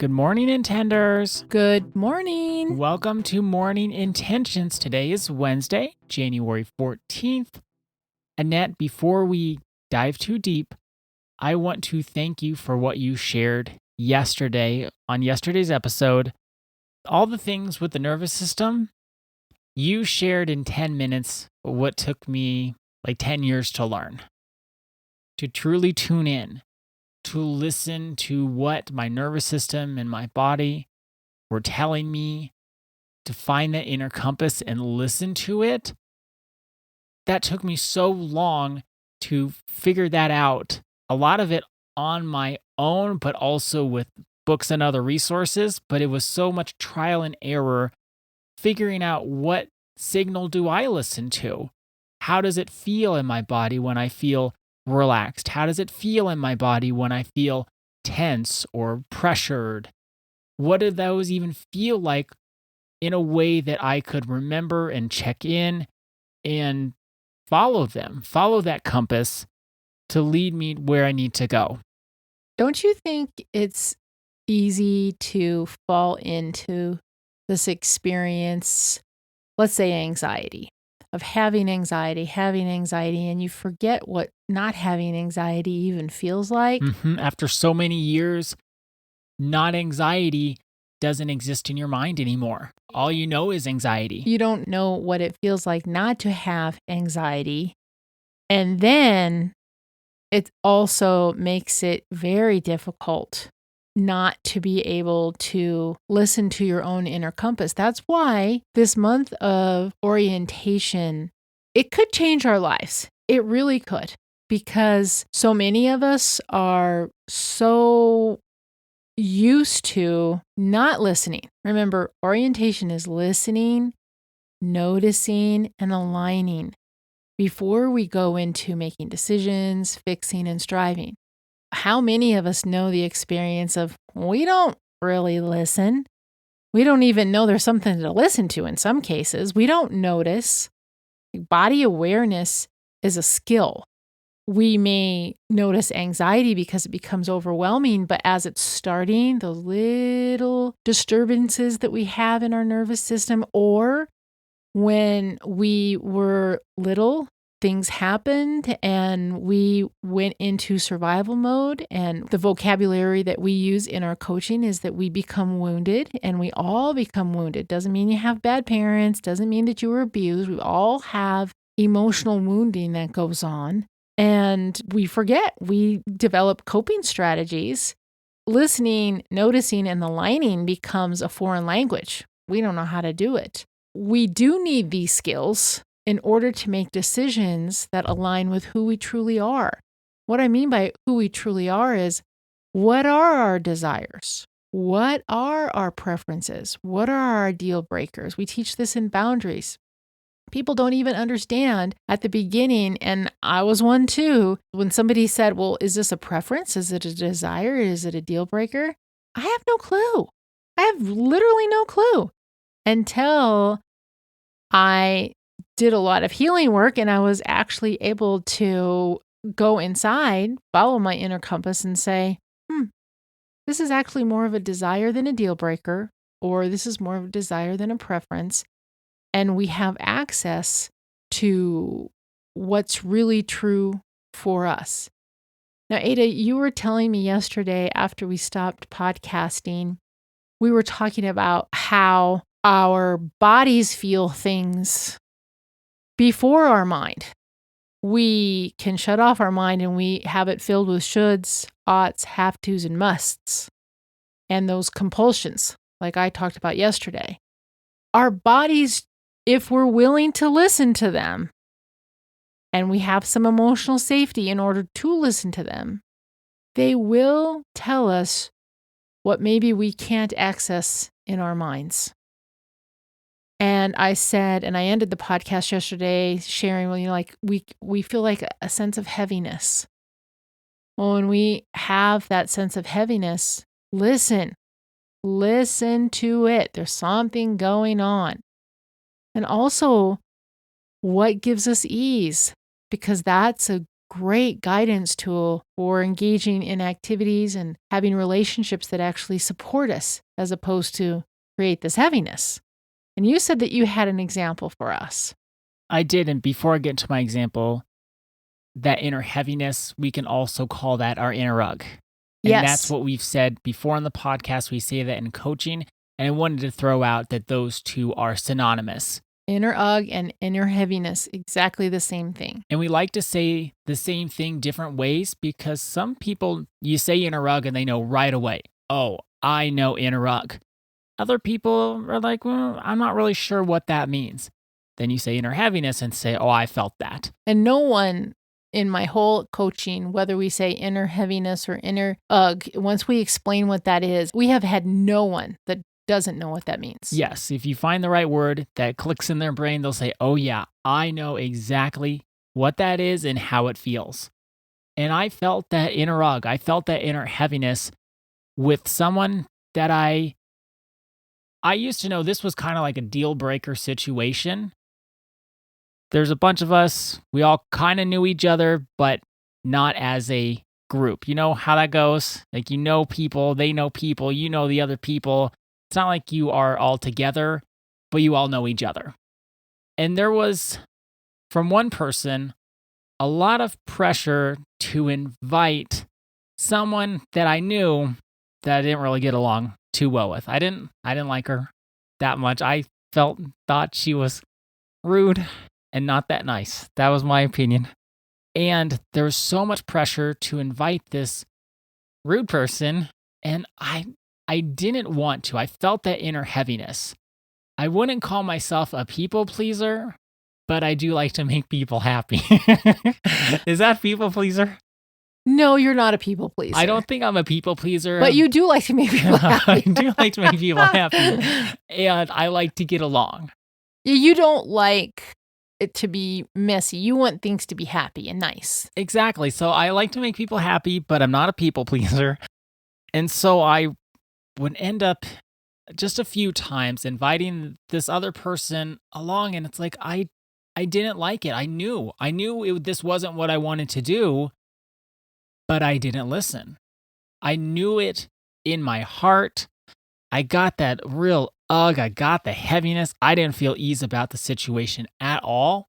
Good morning, Intenders. Good morning. Welcome to Morning Intentions. Today is Wednesday, January 14th. Annette, before we dive too deep, I want to thank you for what you shared yesterday on yesterday's episode. All the things with the nervous system, you shared in 10 minutes what took me like 10 years to learn. To truly tune in, to listen to what my nervous system and my body were telling me, to find that inner compass and listen to it. That took me so long to figure that out. A lot of it on my own, but also with books and other resources. But it was so much trial and error figuring out what signal do I listen to? How does it feel in my body when I feel relaxed? How does it feel in my body when I feel tense or pressured? What do those even feel like in a way that I could remember and check in and follow them, follow that compass to lead me where I need to go? Don't you think it's easy to fall into this experience, let's say anxiety, of having anxiety, and you forget what not having anxiety even feels like? After so many years, not anxiety doesn't exist in your mind anymore. All you know is anxiety. You don't know what it feels like not to have anxiety. And then it also makes it very difficult not to be able to listen to your own inner compass. That's why this month of orientation, it could change our lives. It really could, because so many of us are so used to not listening. Remember, orientation is listening, noticing, and aligning before we go into making decisions, fixing, and striving. How many of us know the experience of we don't really listen? We don't even know there's something to listen to in some cases. We don't notice. Body awareness is a skill. We may notice anxiety because it becomes overwhelming, but as it's starting, those little disturbances that we have in our nervous system, or when we were little, things happened and we went into survival mode. And the vocabulary that we use in our coaching is that we become wounded, and we all become wounded. Doesn't mean you have bad parents, doesn't mean that you were abused. We all have emotional wounding that goes on. And we forget, we develop coping strategies. Listening, noticing, and aligning becomes a foreign language. We don't know how to do it. We do need these skills in order to make decisions that align with who we truly are. What I mean by who we truly are is, what are our desires? What are our preferences? What are our deal breakers? We teach this in boundaries. People don't even understand at the beginning, and I was one too, when somebody said, well, is this a preference? Is it a desire? Is it a deal breaker? I have no clue. I have literally no clue until I did a lot of healing work and I was actually able to go inside, follow my inner compass and say, this is actually more of a desire than a deal breaker, or this is more of a desire than a preference. And we have access to what's really true for us. Now, Ada, you were telling me yesterday after we stopped podcasting, we were talking about how our bodies feel things before our mind. We can shut off our mind and we have it filled with shoulds, oughts, have tos, and musts, and those compulsions, like I talked about yesterday. Our bodies, if we're willing to listen to them, and we have some emotional safety in order to listen to them, they will tell us what maybe we can't access in our minds. And I said, and I ended the podcast yesterday sharing, like we feel like a sense of heaviness. Well, when we have that sense of heaviness, listen to it. There's something going on. And also, what gives us ease? Because that's a great guidance tool for engaging in activities and having relationships that actually support us as opposed to create this heaviness. And you said that you had an example for us. I did. And before I get into my example, that inner heaviness, we can also call that our inner rug. And that's Yes. what we've said before on the podcast. We say that in coaching. And I wanted to throw out that those two are synonymous. Inner ugh and inner heaviness, exactly the same thing. And we like to say the same thing different ways because some people, you say inner rug and they know right away, oh, I know inner rug. Other people are like, well, I'm not really sure what that means. Then you say inner heaviness and say, oh, I felt that. And no one in my whole coaching, whether we say inner heaviness or inner ugh, once we explain what that is, we have had no one that doesn't know what that means. Yes, if you find the right word that clicks in their brain, they'll say, oh, yeah, I know exactly what that is and how it feels. And I felt that inner ugh. I felt that inner heaviness with someone that I used to know this was kind of like a deal breaker situation. There's a bunch of us, we all kind of knew each other, but not as a group. You know how that goes? Like, you know people, they know people, you know the other people. It's not like you are all together, but you all know each other. And there was, from one person, a lot of pressure to invite someone that I knew that I didn't really get along too well with. I didn't like her that much. I thought she was rude and not that nice. That was my opinion. And there was so much pressure to invite this rude person, and I didn't want to. I felt that inner heaviness. I wouldn't call myself a people pleaser, but I do like to make people happy. Is that people pleaser? No, you're not a people pleaser. I don't think I'm a people pleaser. But you do like to make people happy. I do like to make people happy. And I like to get along. You don't like it to be messy. You want things to be happy and nice. Exactly. So I like to make people happy, but I'm not a people pleaser. And so I would end up just a few times inviting this other person along. And it's like, I didn't like it. I knew this wasn't what I wanted to do, but I didn't listen. I knew it in my heart. I got that real ugh. I got the heaviness. I didn't feel ease about the situation at all.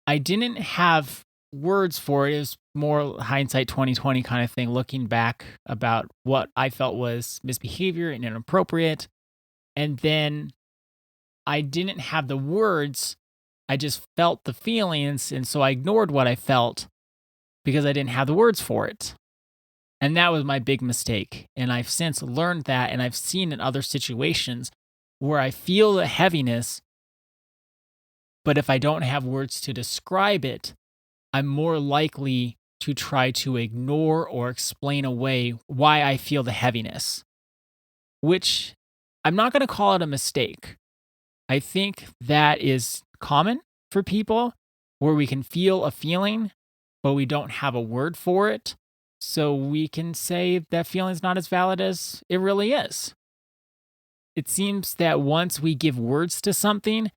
I didn't have words for it. It was more hindsight 2020 kind of thing, looking back about what I felt was misbehavior and inappropriate. And then I didn't have the words. I just felt the feelings. And so I ignored what I felt because I didn't have the words for it. And that was my big mistake. And I've since learned that, and I've seen in other situations where I feel the heaviness, but if I don't have words to describe it, I'm more likely to try to ignore or explain away why I feel the heaviness, which I'm not going to call it a mistake. I think that is common for people where we can feel a feeling, but we don't have a word for it. So we can say that feeling is not as valid as it really is. It seems that once we give words to something,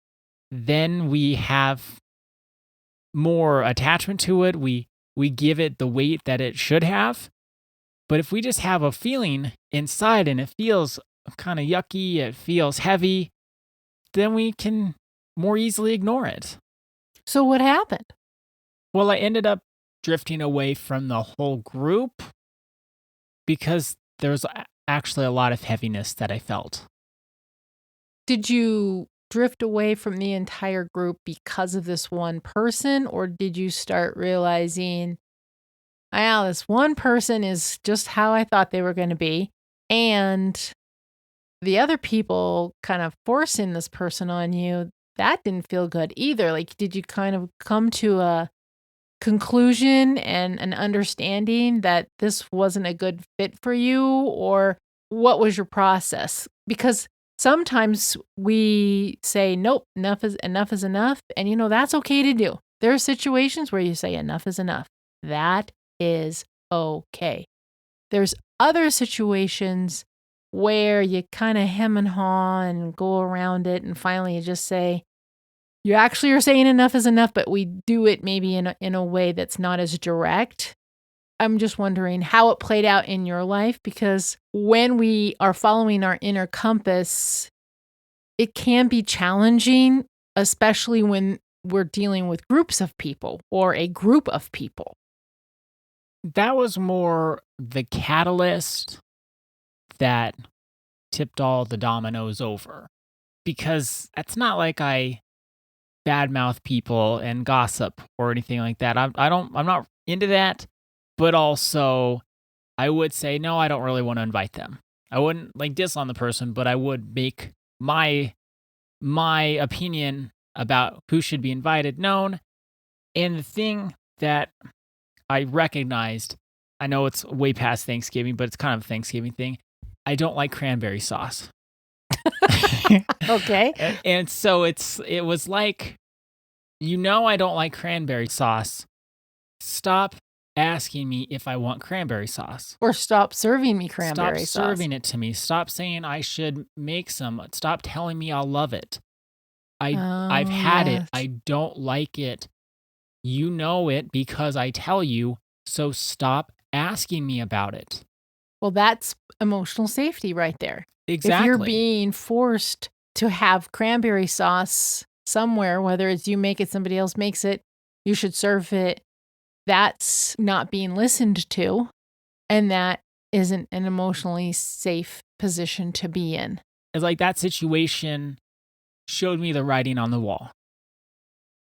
then we have more attachment to it. We give it the weight that it should have. But if we just have a feeling inside and it feels kind of yucky, it feels heavy, then we can more easily ignore it. So what happened? Well, I ended up drifting away from the whole group because there was actually a lot of heaviness that I felt. Did you drift away from the entire group because of this one person, or did you start realizing, wow, this one person is just how I thought they were going to be, and the other people kind of forcing this person on you, that didn't feel good either? Like, did you kind of come to a conclusion and an understanding that this wasn't a good fit for you, or what was your process? Because sometimes we say, nope, enough is enough. And that's okay to do. There are situations where you say enough is enough. That is okay. There's other situations where you kind of hem and haw and go around it. And finally you just say, you actually are saying enough is enough, but we do it maybe in a way that's not as direct. I'm just wondering how it played out in your life, because when we are following our inner compass, it can be challenging, especially when we're dealing with groups of people or a group of people. That was more the catalyst that tipped all the dominoes over. Because it's not like I badmouth people and gossip or anything like that. I'm not into that. But also, I would say no. I don't really want to invite them. I wouldn't like diss on the person, but I would make my opinion about who should be invited known. And the thing that I recognized, I know it's way past Thanksgiving, but it's kind of a Thanksgiving thing. I don't like cranberry sauce. Okay. And so it was like, I don't like cranberry sauce. Stop asking me if I want cranberry sauce. Or stop serving me cranberry sauce. Stop serving it to me. Stop saying I should make some. Stop telling me I'll love it. I've had it. I don't like it. You know it because I tell you, so stop asking me about it. Well, that's emotional safety right there. Exactly. If you're being forced to have cranberry sauce somewhere, whether it's you make it, somebody else makes it, you should serve it. That's not being listened to, and that isn't an emotionally safe position to be in. It's like that situation showed me the writing on the wall.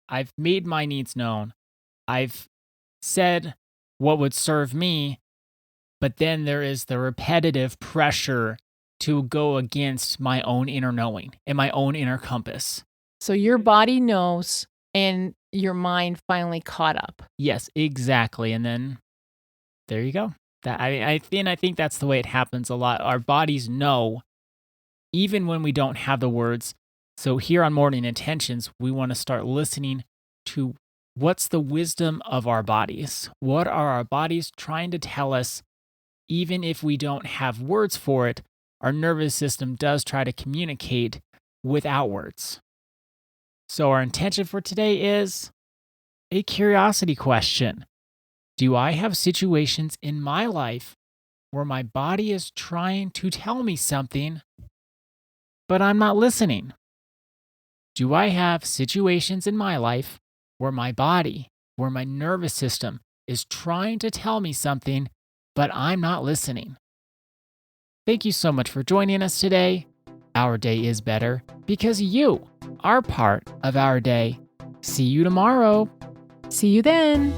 I've made my needs known. I've said what would serve me, but then there is the repetitive pressure to go against my own inner knowing and my own inner compass. So your body knows and your mind finally caught up. Yes, exactly. And then there you go. I think that's the way it happens a lot. Our bodies know, even when we don't have the words. So here on Morning Intentions, we want to start listening to what's the wisdom of our bodies. What are our bodies trying to tell us? Even if we don't have words for it, our nervous system does try to communicate without words. So our intention for today is a curiosity question. Do I have situations in my life where my body is trying to tell me something, but I'm not listening? Do I have situations in my life where my body, where my nervous system is trying to tell me something, but I'm not listening? Thank you so much for joining us today. Our day is better because you are part of our day. See you tomorrow. See you then.